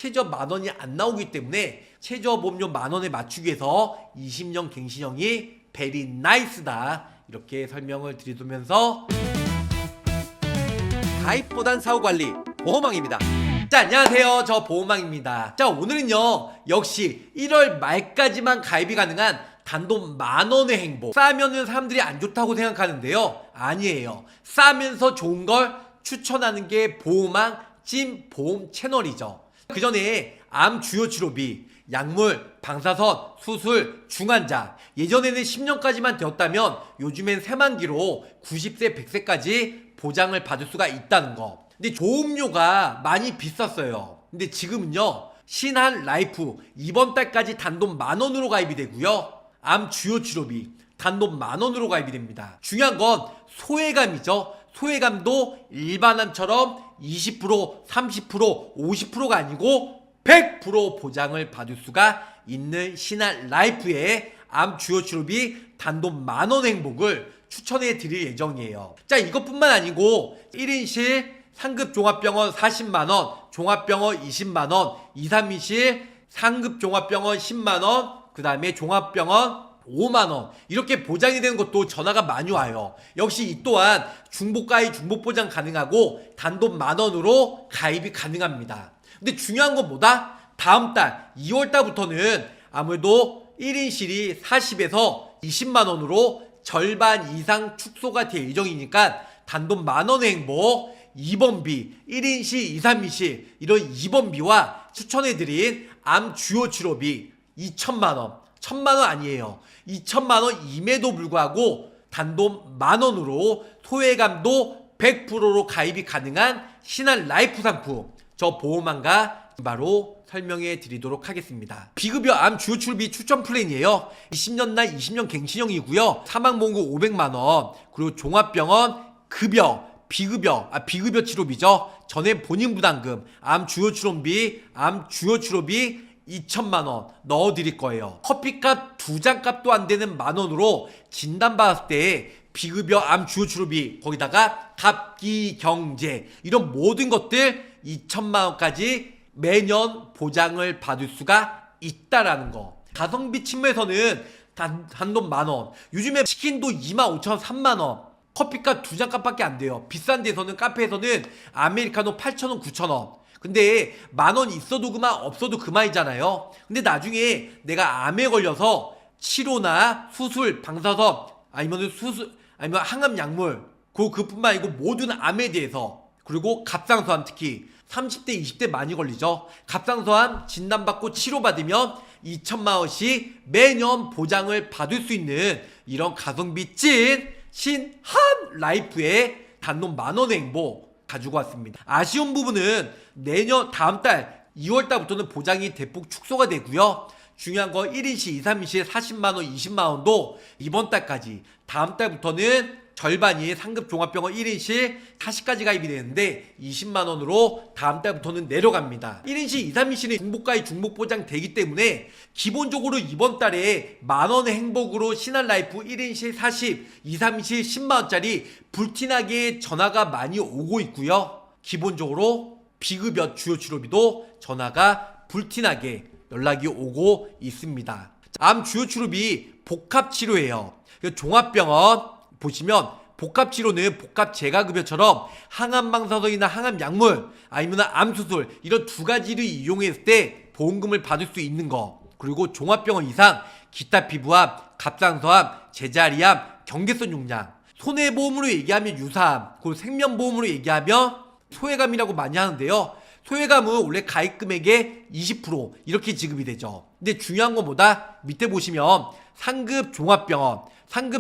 최저 10,000원이 안 나오기 때문에 최저보험료 10,000원에 맞추기 위해서 20년 갱신형이 베리 나이스다, 이렇게 설명을 드리면서 가입보단 사후관리 보험왕입니다. 자, 안녕하세요. 저 보험왕입니다. 자, 오늘은요 역시 1월 말까지만 가입이 가능한 단돈 10,000원의 행복. 싸면은 사람들이 안 좋다고 생각하는데요, 아니에요. 싸면서 좋은 걸 추천하는 게 보험왕 찐 보험 채널이죠. 그 전에 암 주요 치료비, 약물, 방사선, 수술, 중환자, 예전에는 10년까지만 되었다면 요즘엔 새만기로 90세, 100세까지 보장을 받을 수가 있다는 거. 근데 보험료가 많이 비쌌어요. 근데 지금은요 신한라이프 이번 달까지 단돈 10,000원으로 가입이 되고요, 암 주요 치료비 단돈 10,000원으로 가입이 됩니다. 중요한 건 소외감이죠. 소외감도 일반암처럼 20%, 30%, 50%가 아니고 100% 보장을 받을 수가 있는 신한라이프의 암 주요 치료비 단돈 10,000원 행복을 추천해 드릴 예정이에요. 자, 이것뿐만 아니고 1인실 상급 종합병원 400,000원, 종합병원 200,000원, 2, 3인실 상급 종합병원 100,000원, 그 다음에 종합병원 50,000원, 이렇게 보장이 되는 것도 전화가 많이 와요. 역시 이 또한 중복가입 중복보장 가능하고 단돈 10,000원으로 가입이 가능합니다. 근데 중요한 건 뭐다? 다음 달 2월 달부터는 아무래도 1인실이 40에서 200,000원으로 절반 이상 축소가 될 예정이니까 단돈 10,000원의 행복, 입원비, 1인실, 2, 3인실 이런 입원비와 추천해드린 암 주요 치료비 2,000,000원, 1,000,000원 아니에요. 2,000,000원 임에도 불구하고 단돈 10,000원으로 소외감도 100%로 가입이 가능한 신한라이프 상품, 저 보험왕과 바로 설명해 드리도록 하겠습니다. 비급여 암 주요 치료비 추천 플랜이에요. 20년 날 20년 갱신형이고요. 사망보험금 500만원, 그리고 종합병원 급여, 비급여 치료비죠. 전액 본인 부담금, 암 주요 치료비 2,000,000원 넣어드릴 거예요. 커피값 2잔 값도 안 되는 10,000원으로 진단받았을 때 비급여 암 주요 치료비, 거기다가 갑기경제 이런 모든 것들 2,000,000원까지 매년 보장을 받을 수가 있다라는 거. 가성비 측면에서는 단돈 10,000원. 요즘에 치킨도 25,000원, 30,000원. 커피값 2잔 값밖에 안 돼요. 비싼 데서는, 카페에서는 아메리카노 8,000원, 9,000원. 근데 10,000원 있어도 그만, 없어도 그만이잖아요. 근데 나중에 내가 암에 걸려서 치료나 수술, 방사선, 아니면 항암 약물, 그뿐만 아니고 모든 암에 대해서, 그리고 갑상선암, 특히 30대, 20대 많이 걸리죠. 갑상선암 진단받고 치료받으면 2,000,000원씩 매년 보장을 받을 수 있는 이런 가성비 찐 신한라이프의 단돈 10,000원의 행복 가지고 왔습니다. 아쉬운 부분은 다음 달 2월 달부터는 보장이 대폭 축소가 되고요. 중요한 건 1인실, 2, 3인실 400,000원, 200,000원도 이번 달까지, 다음 달부터는 절반이 상급 종합병원 1인실 40까지 가입이 되는데 200,000원으로 다음 달부터는 내려갑니다. 1인실, 2, 3인실은 중복가입 중복보장 되기 때문에 기본적으로 이번 달에 10,000원의 행복으로 신한라이프 1인실 40, 2, 3인실 100,000원짜리 불티나게 전화가 많이 오고 있고요. 기본적으로 비급여 주요 치료비도 전화가 불티나게 연락이 오고 있습니다. 암 주요 치료비 복합치료예요. 종합병원 보시면 복합치료는 복합재가급여처럼 항암방사선이나 항암약물, 아니면 암수술 이런 두 가지를 이용했을 때 보험금을 받을 수 있는 거, 그리고 종합병원 이상 기타 피부암, 갑상선암, 제자리암, 경계선 용량, 손해보험으로 얘기하면 유사암, 그리고 생명보험으로 얘기하면 소외감이라고 많이 하는데요. 소외감은 원래 가입금액의 20% 이렇게 지급이 되죠. 근데 중요한 건 뭐다? 밑에 보시면 상급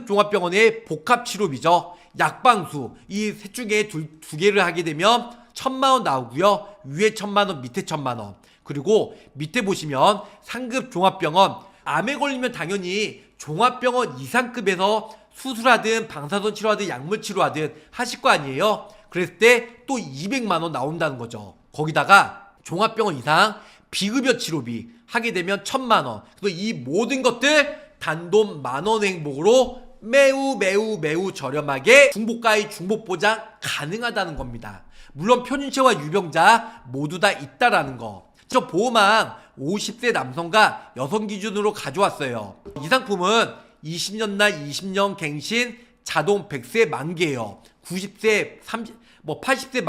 종합병원의 복합치료비죠. 약방수, 이 셋 중에 두 개를 하게 되면 1,000,000원 나오고요. 위에 1,000,000원, 밑에 1,000,000원. 그리고 밑에 보시면 상급 종합병원, 암에 걸리면 당연히 종합병원 이상급에서 수술하든 방사선 치료하든 약물 치료하든 하실 거 아니에요. 그랬을 때 또 200만원 나온다는 거죠. 거기다가 종합병원 이상 비급여 치료비 하게 되면 1,000만원. 그래서 이 모든 것들 단돈 10,000원 행복으로 매우 저렴하게 중복가입 중복보장 가능하다는 겁니다. 물론 표준체와 유병자 모두 다 있다라는 거. 저 보호망 50세 남성과 여성 기준으로 가져왔어요. 이 상품은 20년 날 20년 갱신 자동 100세 만기예요. 90세 80세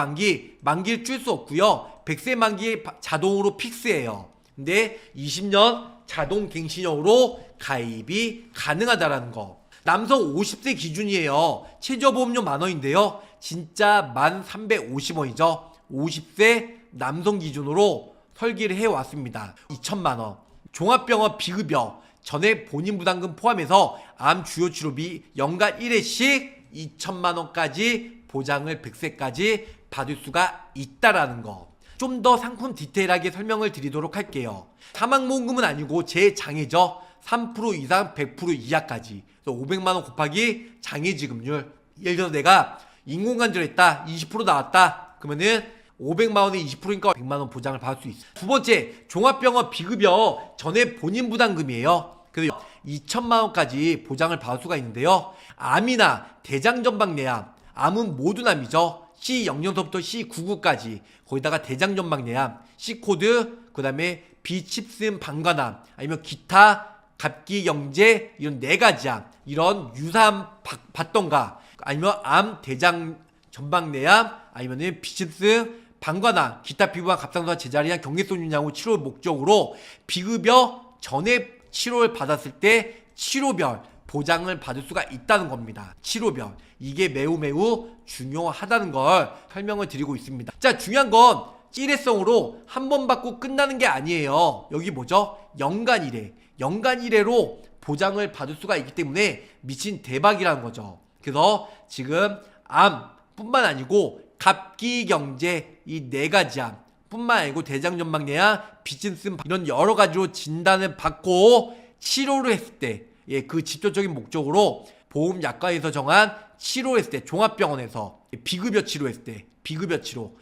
만기를 줄 수 없고요. 100세 만기 자동으로 픽스예요. 근데 20년 자동 갱신형으로 가입이 가능하다라는 거. 남성 50세 기준이에요. 최저보험료 10,000원인데요. 진짜 1,350원이죠. 50세 남성 기준으로 설계를 해왔습니다. 2,000만원. 종합병원 비급여 전액 본인 부담금 포함해서 암 주요 치료비 연간 1회씩 2,000만원까지 보장을 100세까지 받을 수가 있다라는 거. 좀 더 상품 디테일하게 설명을 드리도록 할게요. 사망보험금은 아니고 제 장애죠. 3% 이상 100% 이하까지. 500만원 곱하기 장애지급률. 예를 들어서 내가 인공관절 했다. 20% 나왔다. 그러면은 500만원에 20%니까 100만원 보장을 받을 수 있어요. 두 번째, 종합병원 비급여 전액 본인 부담금이에요. 그래서 2,000만원까지 보장을 받을 수가 있는데요. 암이나 대장전방내암, 암은 모든 암이죠. C00서부터 C99까지 거기다가 대장전방내암, C코드, 그 다음에 비칩슨 방관암, 아니면 기타 갑기경제 이런 4가지 암, 이런 유사암 받던가, 아니면 암 대장전방내암, 아니면은 비칩슨 방관암, 기타 피부암, 갑상선암, 제자리암, 경계성 윤양후 치료 목적으로 비급여 전액 치료를 받았을 때 치료별 보장을 받을 수가 있다는 겁니다. 치료별. 이게 매우 중요하다는 걸 설명을 드리고 있습니다. 자, 중요한 건 일회성으로 한 번 받고 끝나는 게 아니에요. 여기 뭐죠? 연간 1회. 연간 1회로 보장을 받을 수가 있기 때문에 미친 대박이라는 거죠. 그래서 지금 암뿐만 아니고 갑기경제 이 4가지 암 뿐만 아니고 대장전방내암, 비친슨 이런 여러 가지로 진단을 받고 치료를 했을 때, 그 직접적인 목적으로 보험약관에서 정한 치료했을 때, 종합병원에서 비급여 치료했을 때, 비급여 치료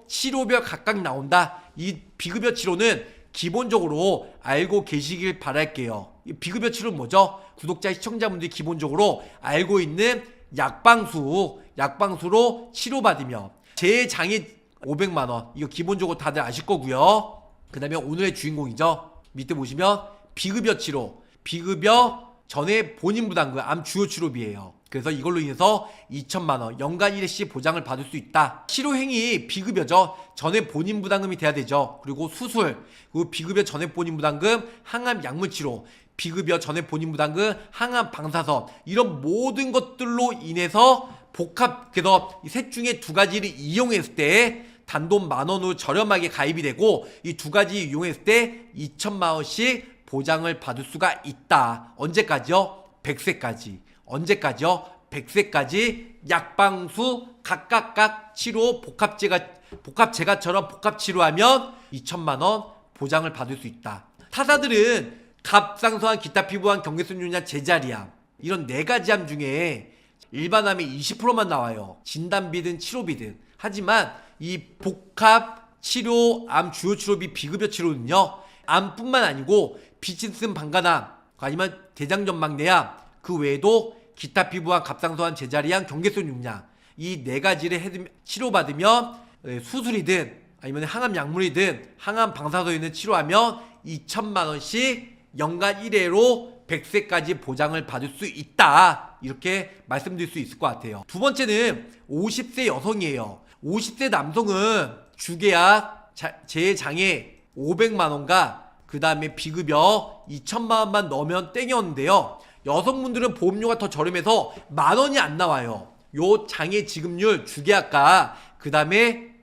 치료별 각각 나온다. 이 비급여 치료는 기본적으로 알고 계시길 바랄게요. 이 비급여 치료는 뭐죠? 구독자 시청자분들이 기본적으로 알고 있는 약방수로 치료받으며 재장애 500만원, 이거 기본적으로 다들 아실 거고요. 그 다음에 오늘의 주인공이죠. 밑에 보시면 비급여 치료, 비급여 전에 본인 부담금 암 주요 치료비예요. 그래서 이걸로 인해서 2,000만원 연간 1회씩 보장을 받을 수 있다. 치료행위 비급여죠. 전에 본인 부담금이 돼야 되죠. 그리고 수술, 그리고 비급여 전에 본인 부담금, 항암 약물 치료, 비급여 전에 본인 부담금, 항암 방사선, 이런 모든 것들로 인해서 그래서 이 셋 중에 2가지를 이용했을 때 단돈 10,000원으로 저렴하게 가입이 되고, 이 2가지 이용했을 때 2,000만원씩 보장을 받을 수가 있다. 언제까지요? 100세까지. 언제까지요? 100세까지 약방수 각각 치료 복합제가처럼 복합치료하면 2,000만원 보장을 받을 수 있다. 타사들은 갑상선암, 기타 피부암, 경계성 윤양, 제자리암 이런 4가지 암 중에 일반암이 20%만 나와요. 진단비든 치료비든. 하지만 이 복합치료 암 주요 치료비 비급여 치료는요, 암뿐만 아니고 비친슨 방관암, 아니면 대장전방내암, 그 외에도 기타 피부암, 갑상선암, 제자리암, 경계성 윤양 이 4가지를 치료받으면 수술이든 아니면 항암 약물이든 항암 방사선이든 치료하면 2,000만원씩 연간 1회로 100세까지 보장을 받을 수 있다. 이렇게 말씀드릴 수 있을 것 같아요. 두 번째는 50세 여성이에요. 50세 남성은 주계약, 재장애 500만원과 그 다음에 비급여 2,000만원만 넣으면 땡이었는데요. 여성분들은 보험료가 더 저렴해서 10,000원이 안 나와요. 요 장애 지급률 주계약과 그 다음에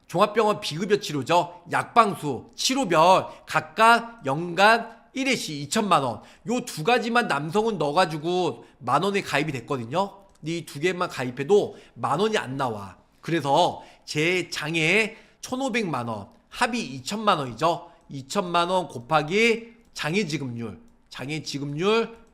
종합병원 비급여 치료죠. 약방수, 치료별 각각 연간 1회씩 2,000만원. 요 2가지만 남성은 넣어가지고 10,000원에 가입이 됐거든요. 이 2개만 가입해도 10,000원이 안 나와. 그래서 제 장애 1,500만원, 합이 2,000만원이죠. 2,000만원 곱하기 장애지급률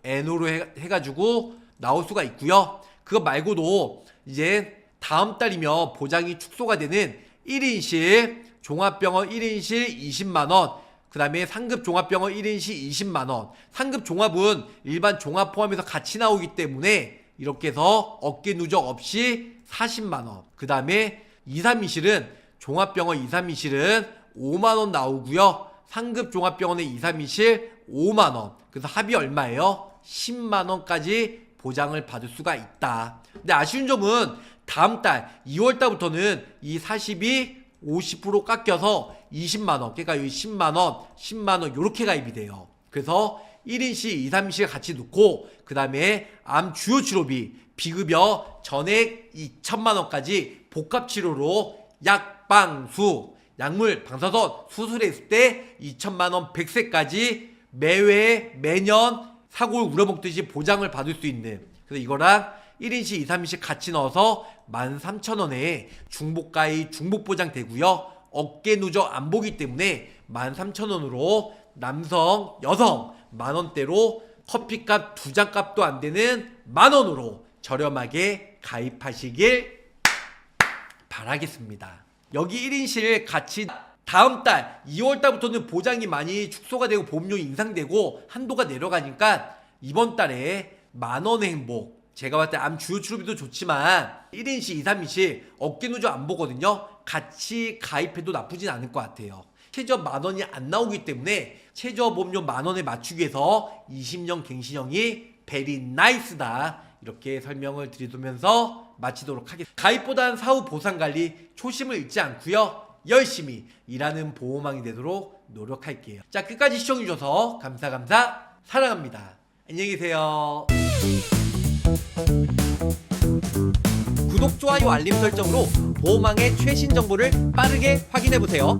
N으로 해가지고 나올 수가 있고요. 그거 말고도 이제 다음 달이면 보장이 축소가 되는 1인실 종합병원 1인실 20만원, 그 다음에 상급 종합병원 1인실 20만원. 상급 종합은 일반 종합 포함해서 같이 나오기 때문에 이렇게 해서 어깨 누적 없이 40만원. 그 다음에 2, 3인실은 종합병원 2, 3인실은 5만원 나오고요. 상급 종합병원에 2, 3일실 5만원. 그래서 합이 얼마예요? 10만원까지 보장을 받을 수가 있다. 근데 아쉬운 점은 다음 달 2월달부터는 이 40이 50% 깎여서 20만원, 그러니까 여기 10만원, 10만원 요렇게 가입이 돼요. 그래서 1인실, 2, 3인실 같이 넣고 그 다음에 암 주요 치료비, 비급여 전액 2천만원까지 복합치료로 약방수, 약물, 방사선 수술했을 때 2천만원 100세까지 매회 매년 사골 우려먹듯이 보장을 받을 수 있는, 그래서 이거랑 1인실, 2, 3인실 같이 넣어서 13,000원에 중복가입, 중복보장 되고요. 어깨 누적 안 보기 때문에 13,000원으로 남성, 여성 만원대로 커피값 2잔 값도 안 되는 만원으로 저렴하게 가입하시길 바라겠습니다. 여기 1인실 같이 다음 달 2월달부터는 보장이 많이 축소가 되고 보험료이 인상되고 한도가 내려가니까 이번 달에 만원의 행복, 제가 봤을 때 암 주요 치료비도 좋지만 1인실, 2, 3인실 어깨 누적 안 보거든요. 같이 가입해도 나쁘진 않을 것 같아요. 최저 만원이 안 나오기 때문에 최저 보험료 만원에 맞추기 위해서 20년 갱신형이 베리 나이스다, 이렇게 설명을 드리면서 마치도록 하겠습니다. 가입보단 사후 보상관리 초심을 잃지 않고요, 열심히 일하는 보호망이 되도록 노력할게요. 자, 끝까지 시청해주셔서 감사 사랑합니다. 안녕히 계세요. 구독, 좋아요, 알림 설정으로 보호망의 최신 정보를 빠르게 확인해보세요.